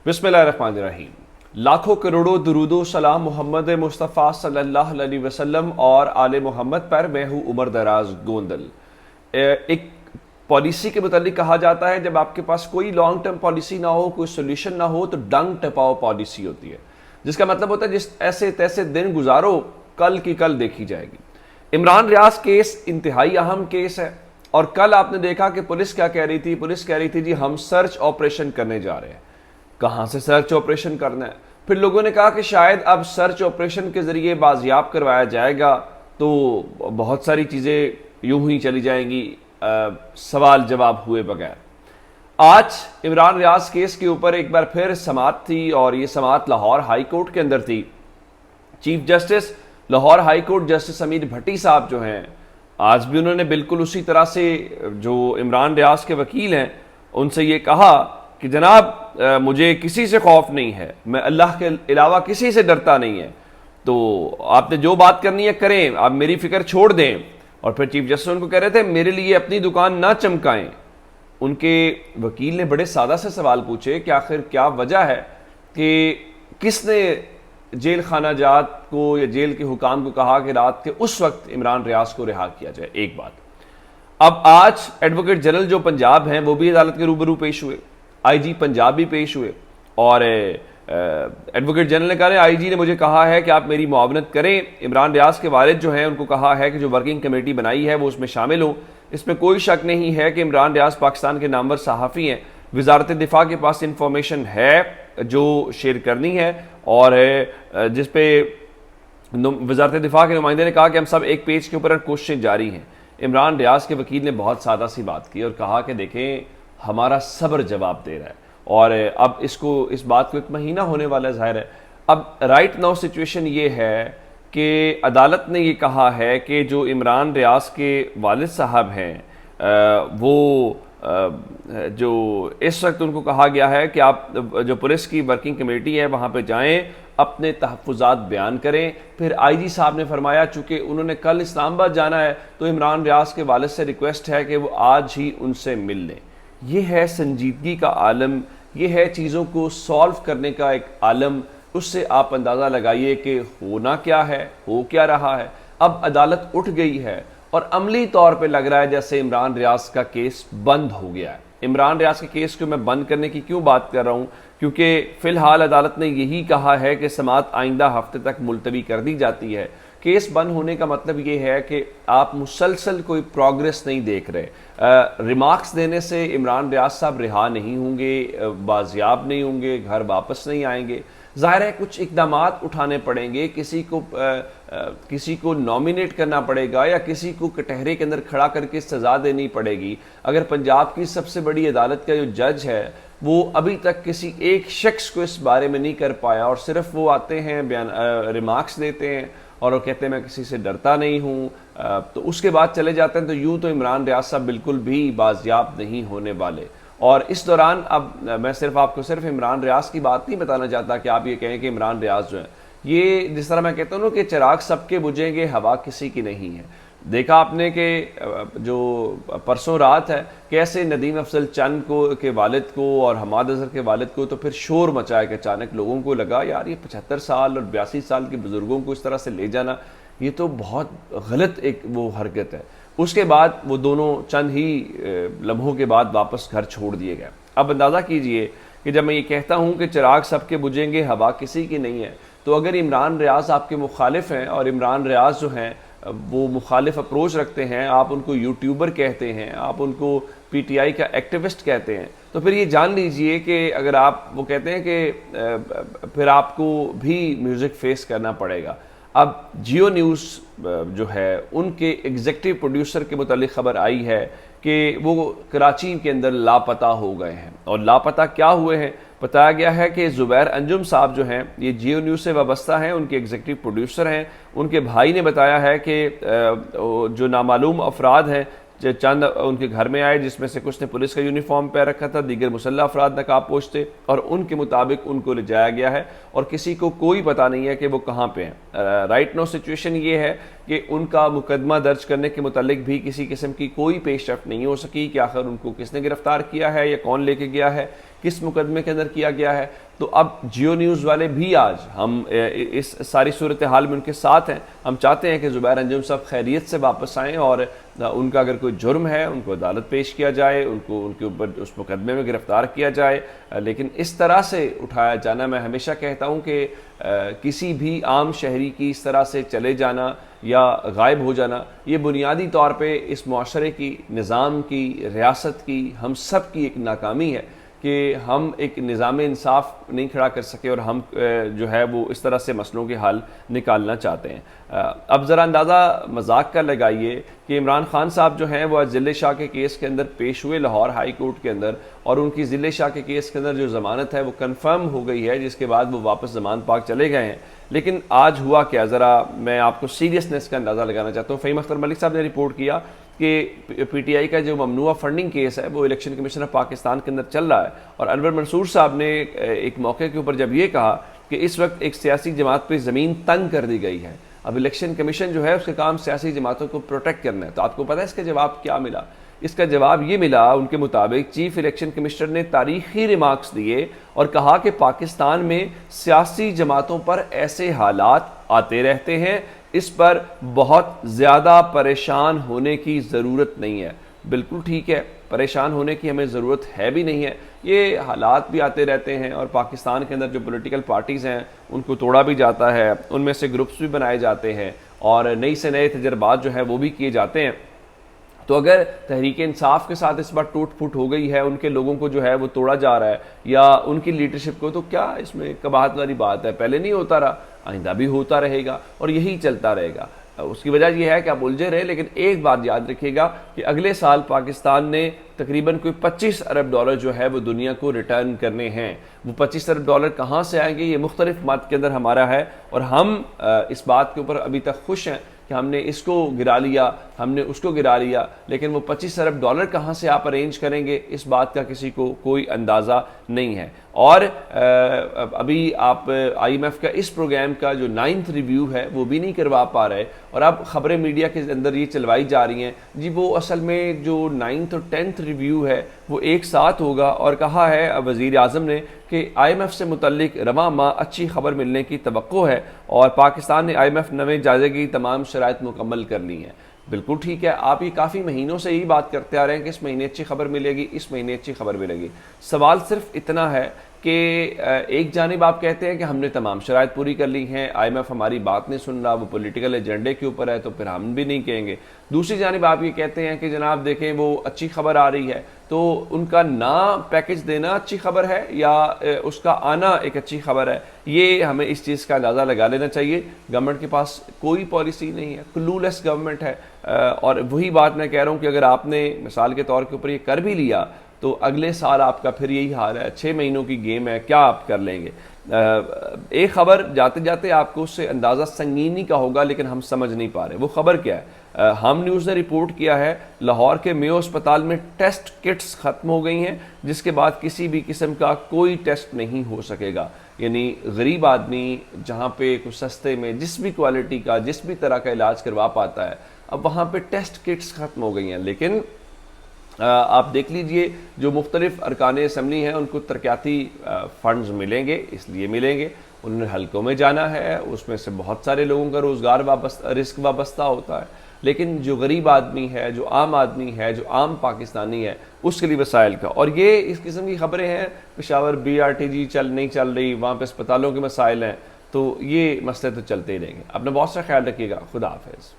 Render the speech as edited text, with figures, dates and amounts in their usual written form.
बिस्मिल्लाहिर्रहमानिर्रहीम। लाखों करोड़ों दुरूदो सलाम मोहम्मद मुस्तफ़ा सल्लल्लाहु अलैहि वसल्लम और आले मोहम्मद पर। मैं हूँ उमर दराज गोंदल। एक पॉलिसी के मुतालिक कहा जाता है, जब आपके पास कोई लॉन्ग टर्म पॉलिसी ना हो, कोई सोल्यूशन ना हो, तो डंग टपाओ पॉलिसी होती है, जिसका मतलब होता है जिस ऐसे तैसे दिन गुजारो, कल की कल देखी जाएगी। इमरान रियाज केस इंतहाई अहम केस है, और कल आपने देखा कि पुलिस क्या कह रही थी। पुलिस कह रही थी जी हम सर्च ऑपरेशन करने जा रहे हैं। कहाँ से सर्च ऑपरेशन करना है? फिर लोगों ने कहा कि शायद अब सर्च ऑपरेशन के जरिए बाजियाब करवाया जाएगा, तो बहुत सारी चीज़ें यूं ही चली जाएंगी सवाल जवाब हुए बगैर। आज इमरान रियाज केस के ऊपर एक बार फिर समाअत थी, और ये समाअत लाहौर हाई कोर्ट के अंदर थी। Chief justice Lahore high court justice अमीर भट्टी साहब जो हैं, आज भी उन्होंने बिल्कुल उसी तरह से जो इमरान रियाज के वकील हैं उनसे ये कहा कि जनाब मुझे किसी से खौफ नहीं है, मैं अल्लाह के अलावा किसी से डरता नहीं है, तो आपने जो बात करनी है करें, आप मेरी फिक्र छोड़ दें। और फिर चीफ जस्टिस उनको कह रहे थे मेरे लिए अपनी दुकान ना चमकाएं। उनके वकील ने बड़े सादा से सवाल पूछे कि आखिर क्या वजह है कि किसने जेल खाना जात को या जेल के हुकाम को कहा कि रात के उस वक्त इमरान रियाज को रिहा किया जाए। एक बात। अब आज एडवोकेट जनरल जो पंजाब हैं वो भी अदालत के रूबरू पेश हुए, आईजी पंजाब भी पेश हुए, और एडवोकेट जनरल ने कहा आईजी ने मुझे कहा है कि आप मेरी मुआवनत करें। इमरान रियाज के वालिद जो हैं उनको कहा है कि जो वर्किंग कमेटी बनाई है वो उसमें शामिल हो। इसमें कोई शक नहीं है कि इमरान रियाज पाकिस्तान के नामवर सहाफ़ी हैं। वजारत दिफा के पास इंफॉर्मेशन है जो शेयर करनी है, और जिस पे वजारत दिफा के नुमाइंदे ने कहा कि हम सब एक पेज के ऊपर कोशिशें जारी हैं। इमरान रियाज के वकील ने बहुत सादा सी बात की और कहा कि देखें हमारा सब्र जवाब दे रहा है, और अब इस बात को 1 महीना होने वाला है ज़ाहिर है। अब राइट नाउ सिचुएशन ये है कि अदालत ने ये कहा है कि जो इमरान रियाज के वालिद साहब हैं वो जो इस वक्त उनको कहा गया है कि आप जो पुलिस की वर्किंग कमेटी है वहाँ पे जाएं, अपने तहफ़्फ़ुज़ात बयान करें। फिर आईजी साहब ने फरमाया चूँकि उन्होंने कल इस्लामाबाद जाना है तो इमरान रियाज के वालिद से रिक्वेस्ट है कि वो आज ही उनसे मिल लें। ये है संजीदगी का आलम, ये है चीज़ों को सॉल्व करने का एक आलम। उससे आप अंदाज़ा लगाइए कि होना क्या है, हो क्या रहा है। अब अदालत उठ गई है और अमली तौर पे लग रहा है जैसे इमरान रियाज का केस बंद हो गया है। इमरान रियाज के केस को मैं बंद करने की क्यों बात कर रहा हूँ? क्योंकि फ़िलहाल अदालत ने यही कहा है कि समाअत आइंदा हफ्ते तक मुलतवी कर दी जाती है। केस बंद होने का मतलब ये है कि आप मुसलसल कोई प्रोग्रेस नहीं देख रहे। रिमार्क्स देने से इमरान रियाज साहब रिहा नहीं होंगे, बाजियाब नहीं होंगे, घर वापस नहीं आएंगे। ज़ाहिर है कुछ इक़दामात उठाने पड़ेंगे, किसी को नॉमिनेट करना पड़ेगा या किसी को कटहरे के अंदर खड़ा करके सज़ा देनी पड़ेगी। अगर पंजाब की सबसे बड़ी अदालत का जो जज है वो अभी तक किसी एक शख्स को इस बारे में नहीं कर पाया, और सिर्फ वो आते हैं बयान रिमार्क्स देते हैं और वो कहते हैं मैं किसी से डरता नहीं हूँ, तो उसके बाद चले जाते हैं, तो यूँ तो इमरान रियाज साहब बिल्कुल भी बाजियाब नहीं होने वाले। और इस दौरान अब मैं आपको सिर्फ इमरान रियाज की बात नहीं बताना चाहता कि आप ये कहें कि इमरान रियाज जो है, ये जिस तरह मैं कहता हूँ कि चिराग सबके बुझेंगे हवा किसी की नहीं है। देखा आपने कि जो परसों रात है कैसे नदीम अफजल चंद के वालिद को और हमाद अजहर के वालिद को तो फिर शोर मचाया कि अचानक लोगों को लगा यार ये 75 साल और 82 साल के बुजुर्गों को इस तरह से ले जाना ये तो बहुत गलत एक वो हरकत है। उसके बाद वो दोनों चंद ही लम्हों के बाद वापस घर छोड़ दिए गए। अब अंदाज़ा कीजिए कि जब मैं ये कहता हूँ कि चिराग सबके बुझेंगे हवा किसी की नहीं है, तो अगर इमरान रियाज आपके मुखालिफ हैं और इमरान रियाज जो हैं वो मुखालिफ अप्रोच रखते हैं, आप उनको यूट्यूबर कहते हैं, आप उनको पीटीआई का एक्टिविस्ट कहते हैं, तो फिर ये जान लीजिए कि अगर आप वो कहते हैं कि फिर आपको भी म्यूज़िक फेस करना पड़ेगा। अब जियो न्यूज़ जो है उनके एग्जीक्यूटिव प्रोड्यूसर के मुतालिक खबर आई है कि वो कराची के अंदर लापता हो गए हैं, और लापता क्या हुए हैं बताया गया है कि ज़ुबैर अंजुम साहब जो हैं ये जियो न्यूज़ से वाबस्ता हैं, उनके एग्जीक्यूटिव प्रोड्यूसर हैं। उनके भाई ने बताया है कि जो नामालूम अफराद हैं चंद उनके घर में आए, जिसमें से कुछ ने पुलिस का यूनिफॉर्म पहन रखा था, दीगर मुसल्लह अफराद नकाबपोश थे, और उनके मुताबिक उनको ले जाया गया है और किसी को कोई पता नहीं है कि वो कहाँ पे हैं। राइट नाउ सिचुएशन ये है कि उनका मुकदमा दर्ज करने के मुतालिक भी किसी किस्म की कोई पेशरफ्त नहीं हो सकी कि आखिर उनको किसने गिरफ्तार किया है या कौन लेके गया है। किस मुकदमे के अंदर किया गया है। तो अब जियो न्यूज़ वाले भी आज हम इस सारी सूरत हाल में उनके साथ हैं। हम चाहते हैं कि ज़ुबैर अंजुम साहब खैरियत से वापस आएँ और उनका अगर कोई जुर्म है उनको अदालत पेश किया जाए, उनको उनके ऊपर उस मुकदमे में गिरफ़्तार किया जाए। लेकिन इस तरह से उठाया जाना, मैं हमेशा कहता हूँ कि किसी भी आम शहरी की इस तरह से चले जाना या गायब हो जाना, ये बुनियादी तौर पे इस मुआशरे की, निज़ाम की, रियासत की, हम सब की एक नाकामी है कि हम एक निज़ाम इंसाफ नहीं खड़ा कर सके और हम जो है वो इस तरह से मसलों के हल निकालना चाहते हैं। अब ज़रा अंदाज़ा मजाक का लगाइए कि इमरान खान साहब जो हैं वो आज ज़िले शाह के केस के अंदर पेश हुए लाहौर हाई कोर्ट के अंदर, और उनकी ज़िले शाह के केस के अंदर जो ज़मानत है वो कन्फर्म हो गई है, जिसके बाद वो वापस ज़मान पाक चले गए हैं। लेकिन आज हुआ क्या, ज़रा मैं आपको सीरियसनेस का अंदाज़ा लगाना चाहता हूँ। फ़हीम अख्तर मलिक साहब ने रिपोर्ट किया कि पीटीआई का जो ममनुआ फंडिंग केस है वो इलेक्शन कमीशन ऑफ पाकिस्तान के अंदर चल रहा है, और अनवर मंसूर साहब ने एक मौके के ऊपर जब ये कहा कि इस वक्त एक सियासी जमात पे ज़मीन तंग कर दी गई है, अब इलेक्शन कमीशन जो है उसका काम सियासी जमातों को प्रोटेक्ट करना है, तो आपको पता है इसका जवाब क्या मिला? इसका जवाब ये मिला, उनके मुताबिक चीफ इलेक्शन कमिश्नर ने तारीखी रिमार्क्स दिए और कहा कि पाकिस्तान में सियासी जमातों पर ऐसे हालात आते रहते हैं, इस पर बहुत ज़्यादा परेशान होने की ज़रूरत नहीं है। बिल्कुल ठीक है, परेशान होने की हमें ज़रूरत है भी नहीं है। ये हालात भी आते रहते हैं और पाकिस्तान के अंदर जो पॉलिटिकल पार्टीज़ हैं उनको तोड़ा भी जाता है, उनमें से ग्रुप्स भी बनाए जाते हैं और नई से नए तजर्बात जो है वो भी किए जाते हैं। तो अगर तहरीक इंसाफ के साथ इस बार टूट फूट हो गई है, उनके लोगों को जो है वो तोड़ा जा रहा है या उनकी लीडरशिप को, तो क्या इसमें कबाहत वाली बात है? पहले नहीं होता रहा, आइंदा भी होता रहेगा और यही चलता रहेगा। उसकी वजह यह है कि आप उलझे रहे, लेकिन एक बात याद रखिएगा कि अगले साल पाकिस्तान ने तकरीबन कोई 25 अरब डॉलर जो है वो दुनिया को रिटर्न करने हैं। वो 25 अरब डॉलर कहाँ से आएंगे, ये मुख्तलिफ मत के अंदर हमारा है और हम इस बात के ऊपर अभी तक खुश हैं कि हमने इसको गिरा लिया, हमने उसको गिरा लिया, लेकिन वो 25 अरब डॉलर कहाँ से आप अरेंज करेंगे, इस बात का किसी को कोई अंदाज़ा नहीं है। और अभी आप IMF का इस प्रोग्राम का जो 9th रिव्यू है वो भी नहीं करवा पा रहे, और अब ख़बरें मीडिया के अंदर ये चलवाई जा रही हैं जी वो असल में जो 9th और 10th रिव्यू है वो एक साथ होगा, और कहा है वज़ीर आज़म ने कि IMF से मुतल्लिक रवां माह अच्छी खबर मिलने की तवक्को है और पाकिस्तान ने IMF नवे जायजे की तमाम शराइत मुकम्मल कर ली हैं। बिल्कुल ठीक है, आप ये काफ़ी महीनों से यही बात करते आ रहे हैं कि इस महीने अच्छी खबर मिलेगी, इस महीने अच्छी खबर मिलेगी। सवाल सिर्फ इतना है कि एक जानिब आप कहते हैं कि हमने तमाम शराइत पूरी कर ली हैं, IMF हमारी बात नहीं सुन रहा, वो पॉलिटिकल एजेंडे के ऊपर है, तो फिर हम भी नहीं कहेंगे। दूसरी जानिब आप ये कहते हैं कि जनाब देखें वो अच्छी खबर आ रही है, तो उनका ना पैकेज देना अच्छी खबर है या उसका आना एक अच्छी खबर है, ये हमें इस चीज़ का अंदाज़ा लगा लेना चाहिए। गवर्नमेंट के पास कोई पॉलिसी नहीं है, क्लूलेस गवर्नमेंट है। और वही बात मैं कह रहा हूँ कि अगर आपने मिसाल के तौर के ऊपर ये कर भी लिया तो अगले साल आपका फिर यही हाल है, 6 महीनों की गेम है, क्या आप कर लेंगे? एक खबर जाते जाते आपको उससे अंदाज़ा संगीनी का होगा, लेकिन हम समझ नहीं पा रहे वो खबर क्या है। हम न्यूज़ ने रिपोर्ट किया है लाहौर के मेयो अस्पताल में टेस्ट किट्स ख़त्म हो गई हैं, जिसके बाद किसी भी किस्म का कोई टेस्ट नहीं हो सकेगा। यानी गरीब आदमी जहाँ पे कुछ सस्ते में जिस भी क्वालिटी का जिस भी तरह का इलाज करवा पाता है, अब वहाँ पे टेस्ट किट्स ख़त्म हो गई हैं। लेकिन आप देख लीजिए जो मुख्तलिफ अरकान असम्बली हैं उनको तरक्याती फ़ंड्स मिलेंगे, इसलिए मिलेंगे उन्होंने हलकों में जाना है, उसमें से बहुत सारे लोगों का रोज़गार रिस्क वाबस्ता होता है, लेकिन जो गरीब आदमी है, जो आम आदमी है, जो आम पाकिस्तानी है, उसके लिए वसाइल का। और ये इस किस्म की खबरें हैं, पेशावर BRTG नहीं चल रही, वहाँ पर अस्पतालों के मसाइल हैं, तो ये मसले तो चलते ही रहेंगे। अपना बहुत सा ख्याल रखिएगा। खुदा हाफिज़।